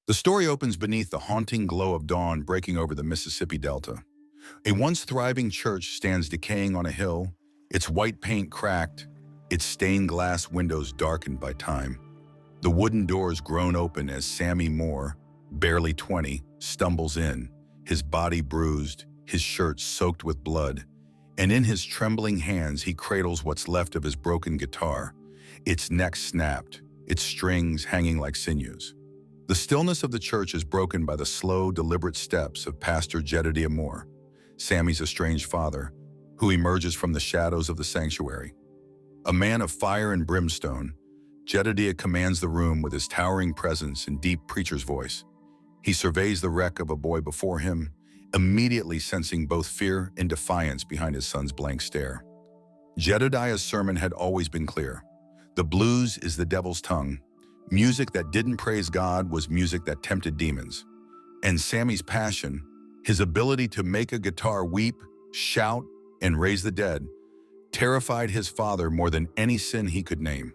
The story opens beneath the haunting glow of dawn breaking over the Mississippi Delta. A once thriving church stands decaying on a hill, its white paint cracked, its stained glass windows darkened by time. The wooden doors groan open as Sammy Moore, barely 20, stumbles in, his body bruised, his shirt soaked with blood, and in his trembling hands he cradles what's left of his broken guitar, its neck snapped, its strings hanging like sinews. The stillness of the church is broken by the slow, deliberate steps of Pastor Jedediah Moore, Sammy's estranged father, who emerges from the shadows of the sanctuary. A man of fire and brimstone, Jedediah commands the room with his towering presence and deep preacher's voice. He surveys the wreck of a boy before him, immediately sensing both fear and defiance behind his son's blank stare. Jedediah's sermon had always been clear. The blues is the devil's tongue. Music that didn't praise God was music that tempted demons. And Sammy's passion, his ability to make a guitar weep, shout, and raise the dead, terrified his father more than any sin he could name.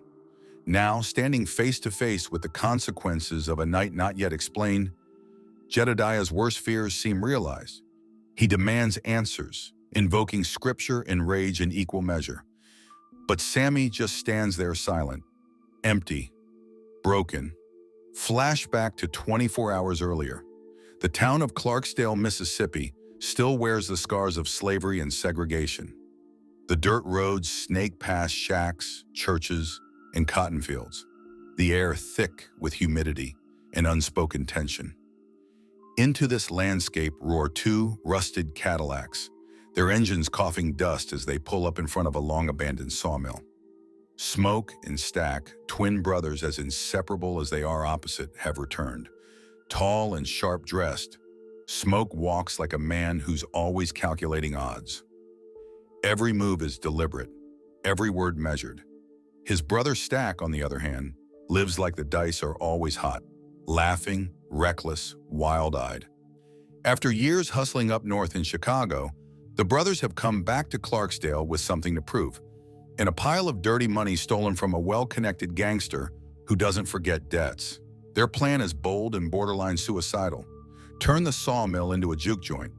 Now, standing face to face with the consequences of a night not yet explained, Jedediah's worst fears seem realized. He demands answers, invoking scripture and rage in equal measure. But Sammy just stands there silent, empty, broken. Flashback to 24 hours earlier. The town of Clarksdale, Mississippi, still wears the scars of slavery and segregation. The dirt roads snake past shacks, churches, and cotton fields, the air thick with humidity and unspoken tension. Into this landscape roar two rusted Cadillacs, their engines coughing dust as they pull up in front of a long-abandoned sawmill. Smoke and Stack, twin brothers as inseparable as they are opposite, have returned. Tall and sharp-dressed, Smoke walks like a man who's always calculating odds. Every move is deliberate, every word measured. His brother Stack, on the other hand, lives like the dice are always hot, laughing, reckless, wild-eyed. After years hustling up north in Chicago, the brothers have come back to Clarksdale with something to prove. In a pile of dirty money stolen from a well-connected gangster who doesn't forget debts. Their plan is bold and borderline suicidal. Turn the sawmill into a juke joint.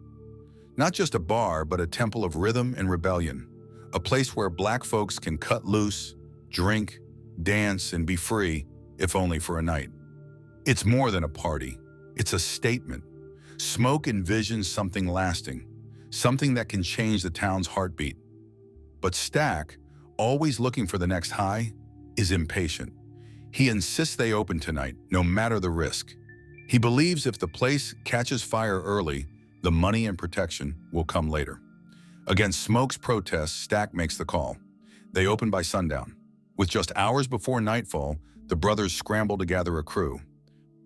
Not just a bar, but a temple of rhythm and rebellion. A place where black folks can cut loose, drink, dance, and be free, if only for a night. It's more than a party. It's a statement. Smoke envisions something lasting, something that can change the town's heartbeat. But Stack, always looking for the next high, is impatient. He insists they open tonight, no matter the risk. He believes if the place catches fire early, the money and protection will come later. Against Smoke's protests, Stack makes the call. They open by sundown. With just hours before nightfall, the brothers scramble to gather a crew.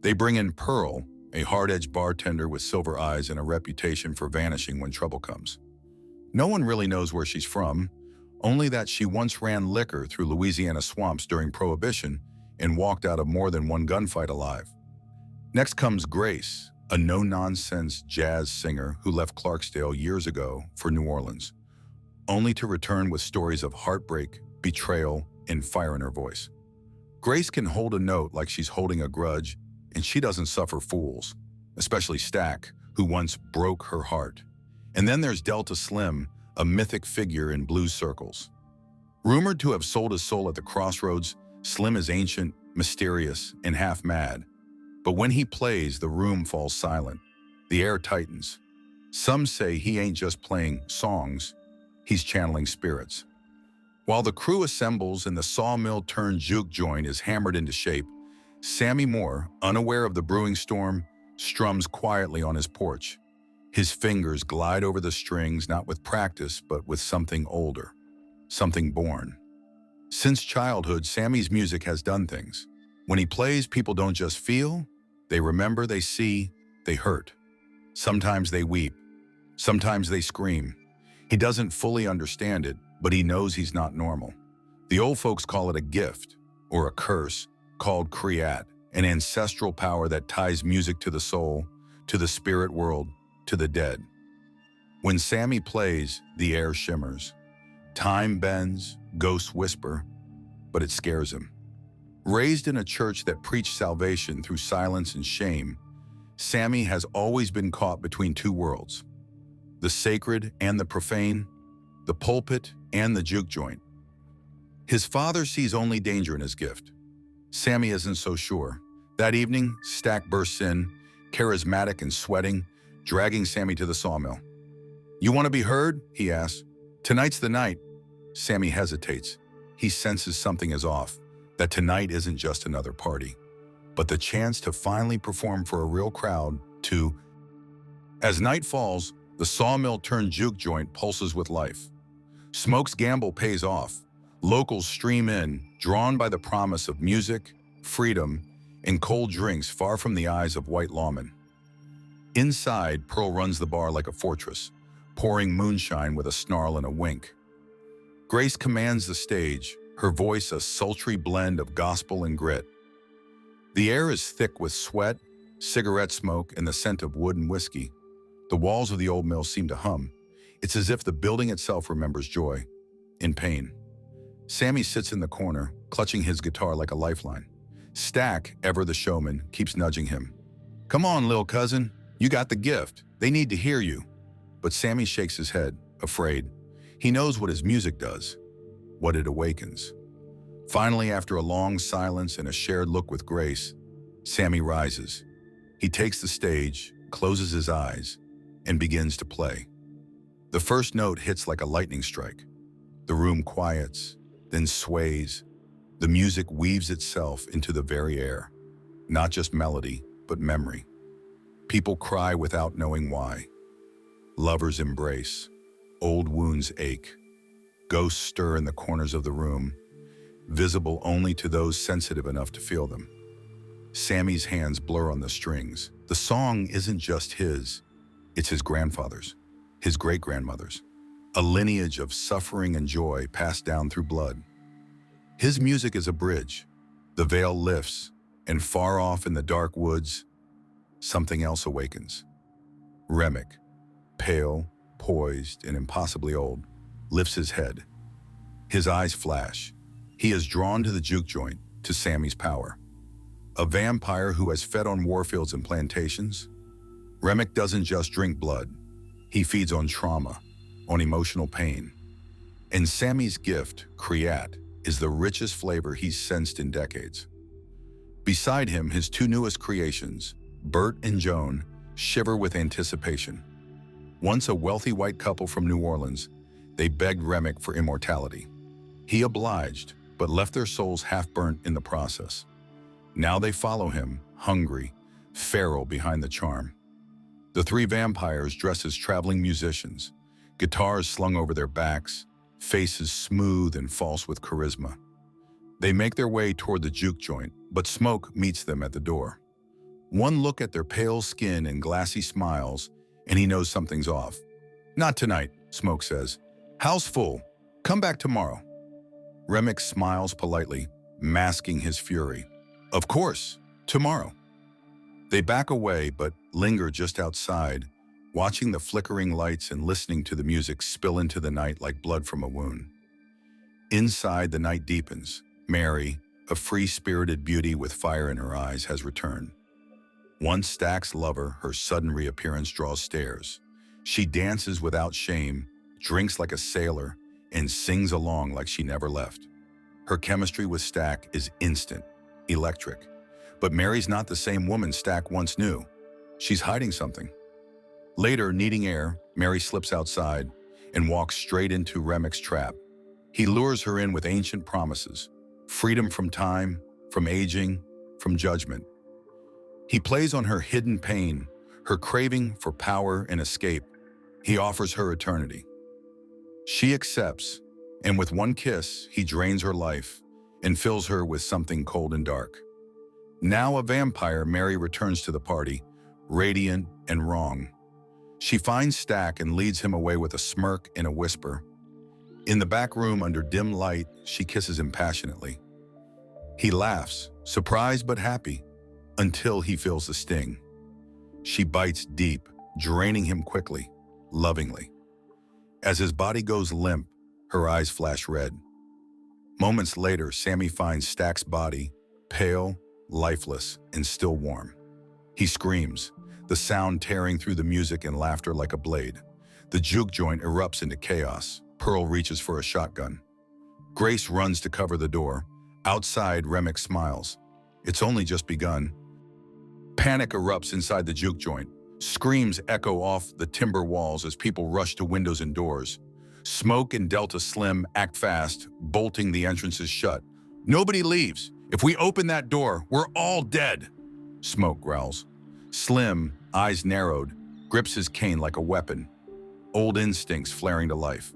They bring in Pearl, a hard-edged bartender with silver eyes and a reputation for vanishing when trouble comes. No one really knows where she's from, only that she once ran liquor through Louisiana swamps during Prohibition and walked out of more than one gunfight alive. Next comes Grace, a no-nonsense jazz singer who left Clarksdale years ago for New Orleans, only to return with stories of heartbreak, betrayal, and fire in her voice. Grace can hold a note like she's holding a grudge, and she doesn't suffer fools, especially Stack, who once broke her heart. And then there's Delta Slim, a mythic figure in blues circles. Rumored to have sold his soul at the crossroads, Slim is ancient, mysterious, and half mad. But when he plays, the room falls silent. The air tightens. Some say he ain't just playing songs, he's channeling spirits. While the crew assembles and the sawmill-turned-juke joint is hammered into shape, Sammy Moore, unaware of the brewing storm, strums quietly on his porch. His fingers glide over the strings not with practice, but with something older, something born. Since childhood, Sammy's music has done things. When he plays, people don't just feel, they remember, they see, they hurt. Sometimes they weep, sometimes they scream. He doesn't fully understand it, but he knows he's not normal. The old folks call it a gift, or a curse, called Kriat, an ancestral power that ties music to the soul, to the spirit world, to the dead. When Sammy plays, the air shimmers. Time bends, ghosts whisper, but it scares him. Raised in a church that preached salvation through silence and shame, Sammy has always been caught between two worlds: the sacred and the profane, the pulpit and the juke joint. His father sees only danger in his gift. Sammy isn't so sure. That evening, Stack bursts in, charismatic and sweating, dragging Sammy to the sawmill. "You want to be heard?" he asks. "Tonight's the night." Sammy hesitates. He senses something is off, that tonight isn't just another party, but the chance to finally perform for a real crowd, to... As night falls, the sawmill-turned juke joint pulses with life. Smoke's gamble pays off. Locals stream in, drawn by the promise of music, freedom, and cold drinks far from the eyes of white lawmen. Inside, Pearl runs the bar like a fortress, pouring moonshine with a snarl and a wink. Grace commands the stage, her voice a sultry blend of gospel and grit. The air is thick with sweat, cigarette smoke, and the scent of wood and whiskey. The walls of the old mill seem to hum. It's as if the building itself remembers joy, in pain. Sammy sits in the corner, clutching his guitar like a lifeline. Stack, ever the showman, keeps nudging him. "Come on, lil' cousin, you got the gift. They need to hear you." But Sammy shakes his head, afraid. He knows what his music does, what it awakens. Finally, after a long silence and a shared look with Grace, Sammy rises. He takes the stage, closes his eyes, and begins to play. The first note hits like a lightning strike. The room quiets, then sways. The music weaves itself into the very air. Not just melody, but memory. People cry without knowing why. Lovers embrace. Old wounds ache. Ghosts stir in the corners of the room, visible only to those sensitive enough to feel them. Sammy's hands blur on the strings. The song isn't just his, it's his grandfather's, his great-grandmother's. A lineage of suffering and joy passed down through blood. His music is a bridge. The veil lifts, and far off in the dark woods, something else awakens. Remick, pale, poised, and impossibly old, lifts his head. His eyes flash. He is drawn to the juke joint, to Sammy's power. A vampire who has fed on warfields and plantations. Remick doesn't just drink blood. He feeds on trauma, on emotional pain. And Sammy's gift, Kriat, is the richest flavor he's sensed in decades. Beside him, his two newest creations, Bert and Joan, shiver with anticipation. Once a wealthy white couple from New Orleans, they begged Remick for immortality. He obliged, but left their souls half-burnt in the process. Now they follow him, hungry, feral behind the charm. The three vampires dress as traveling musicians, guitars slung over their backs, faces smooth and false with charisma. They make their way toward the juke joint, but Smoke meets them at the door. One look at their pale skin and glassy smiles, and he knows something's off. "Not tonight," Smoke says. "House full. Come back tomorrow." Remick smiles politely, masking his fury. "Of course, tomorrow." They back away but linger just outside, watching the flickering lights and listening to the music spill into the night like blood from a wound. Inside, the night deepens. Mary, a free-spirited beauty with fire in her eyes, has returned. Once Stack's lover, her sudden reappearance draws stares. She dances without shame, drinks like a sailor, and sings along like she never left. Her chemistry with Stack is instant, electric. But Mary's not the same woman Stack once knew. She's hiding something. Later, needing air, Mary slips outside and walks straight into Remick's trap. He lures her in with ancient promises, freedom from time, from aging, from judgment. He plays on her hidden pain, her craving for power and escape. He offers her eternity. She accepts, and with one kiss, he drains her life and fills her with something cold and dark. Now a vampire, Mary returns to the party, radiant and wrong. She finds Stack and leads him away with a smirk and a whisper. In the back room, under dim light, she kisses him passionately. He laughs, surprised but happy, until he feels the sting. She bites deep, draining him quickly, lovingly. As his body goes limp, her eyes flash red. Moments later, Sammy finds Stack's body, pale, lifeless, and still warm. He screams, the sound tearing through the music and laughter like a blade. The juke joint erupts into chaos. Pearl reaches for a shotgun. Grace runs to cover the door. Outside, Remick smiles. It's only just begun. Panic erupts inside the juke joint. Screams echo off the timber walls as people rush to windows and doors. Smoke and Delta Slim act fast, bolting the entrances shut. Nobody leaves. If we open that door, we're all dead. Smoke growls. Slim, eyes narrowed, grips his cane like a weapon. Old instincts flaring to life.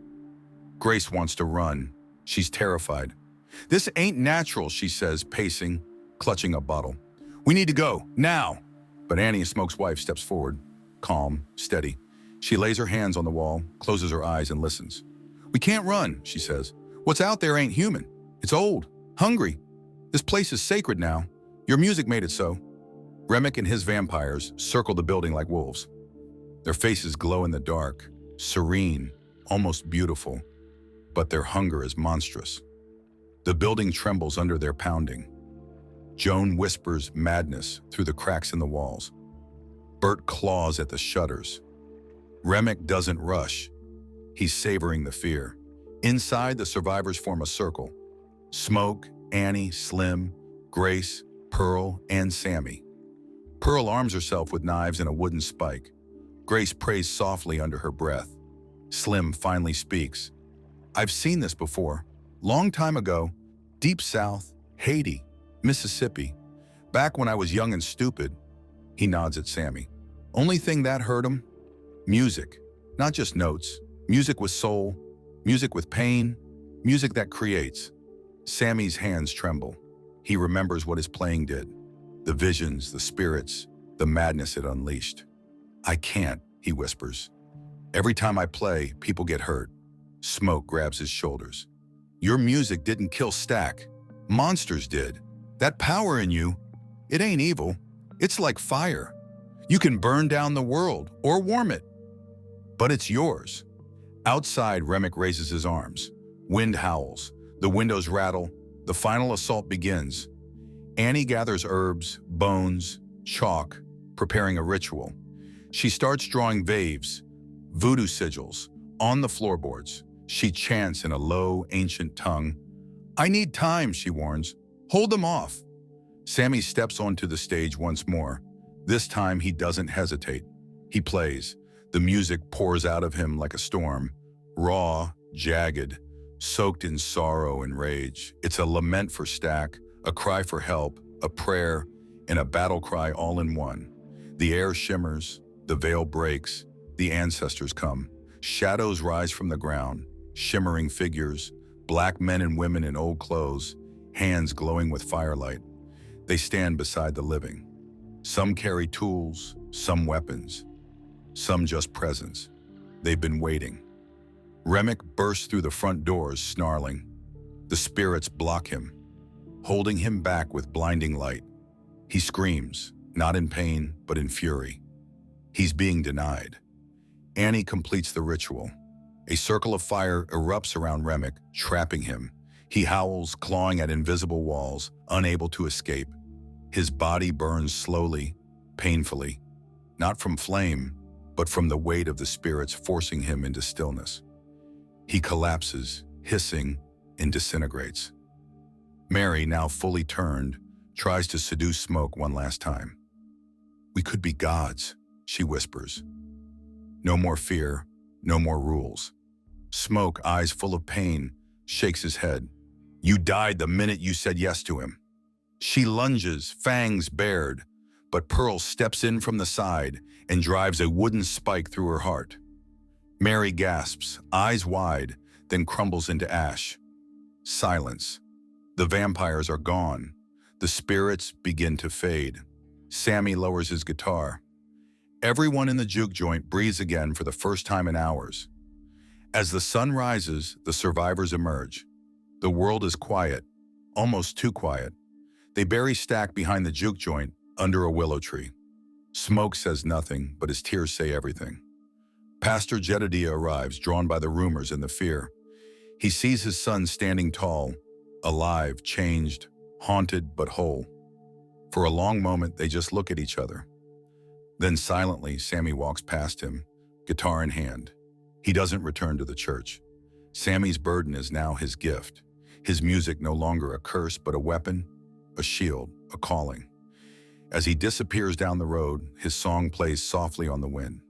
Grace wants to run. She's terrified. This ain't natural, she says, pacing, clutching a bottle. We need to go, now. But Annie, Smoke's wife, steps forward, calm, steady. She lays her hands on the wall, closes her eyes, and listens. We can't run, she says. What's out there ain't human. It's old, hungry. This place is sacred now. Your music made it so. Remick and his vampires circle the building like wolves. Their faces glow in the dark, serene, almost beautiful, but their hunger is monstrous. The building trembles under their pounding. Joan whispers madness through the cracks in the walls. Bert claws at the shutters. Remick doesn't rush. He's savoring the fear. Inside, the survivors form a circle. Smoke, Annie, Slim, Grace, Pearl, and Sammy. Pearl arms herself with knives and a wooden spike. Grace prays softly under her breath. Slim finally speaks. I've seen this before. Long time ago, deep south, Haiti, Mississippi. Back when I was young and stupid. He nods at Sammy. Only thing that hurt him? Music. Not just notes. Music with soul. Music with pain. Music that creates. Sammy's hands tremble. He remembers what his playing did. The visions, the spirits, the madness it unleashed. I can't, he whispers. Every time I play, people get hurt. Smoke grabs his shoulders. Your music didn't kill Stack. Monsters did. That power in you, it ain't evil. It's like fire. You can burn down the world or warm it. But it's yours. Outside, Remick raises his arms. Wind howls. The windows rattle. The final assault begins. Annie gathers herbs, bones, chalk, preparing a ritual. She starts drawing vaves, voodoo sigils, on the floorboards. She chants in a low, ancient tongue. I need time, she warns. Hold them off. Sammy steps onto the stage once more. This time he doesn't hesitate. He plays. The music pours out of him like a storm, raw, jagged, soaked in sorrow and rage. It's a lament for Stack, a cry for help, a prayer, and a battle cry all in one. The air shimmers, the veil breaks, the ancestors come. Shadows rise from the ground, shimmering figures, black men and women in old clothes, hands glowing with firelight. They stand beside the living. Some carry tools, some weapons, some just presence. They've been waiting. Remick bursts through the front doors, snarling. The spirits block him, holding him back with blinding light. He screams, not in pain, but in fury. He's being denied. Annie completes the ritual. A circle of fire erupts around Remick, trapping him. He howls, clawing at invisible walls, unable to escape. His body burns slowly, painfully, not from flame, but from the weight of the spirits forcing him into stillness. He collapses, hissing, and disintegrates. Mary, now fully turned, tries to seduce Smoke one last time. We could be gods, she whispers. No more fear, no more rules. Smoke, eyes full of pain, shakes his head. You died the minute you said yes to him. She lunges, fangs bared, but Pearl steps in from the side and drives a wooden spike through her heart. Mary gasps, eyes wide, then crumbles into ash. Silence. The vampires are gone. The spirits begin to fade. Sammy lowers his guitar. Everyone in the juke joint breathes again for the first time in hours. As the sun rises, the survivors emerge. The world is quiet, almost too quiet. They bury Stack behind the juke joint under a willow tree. Smoke says nothing, but his tears say everything. Pastor Jedediah arrives, drawn by the rumors and the fear. He sees his son standing tall, alive, changed, haunted but whole. For a long moment, they just look at each other. Then silently, Sammy walks past him, guitar in hand. He doesn't return to the church. Sammy's burden is now his gift. His music no longer a curse, but a weapon, a shield, a calling. As he disappears down the road, his song plays softly on the wind.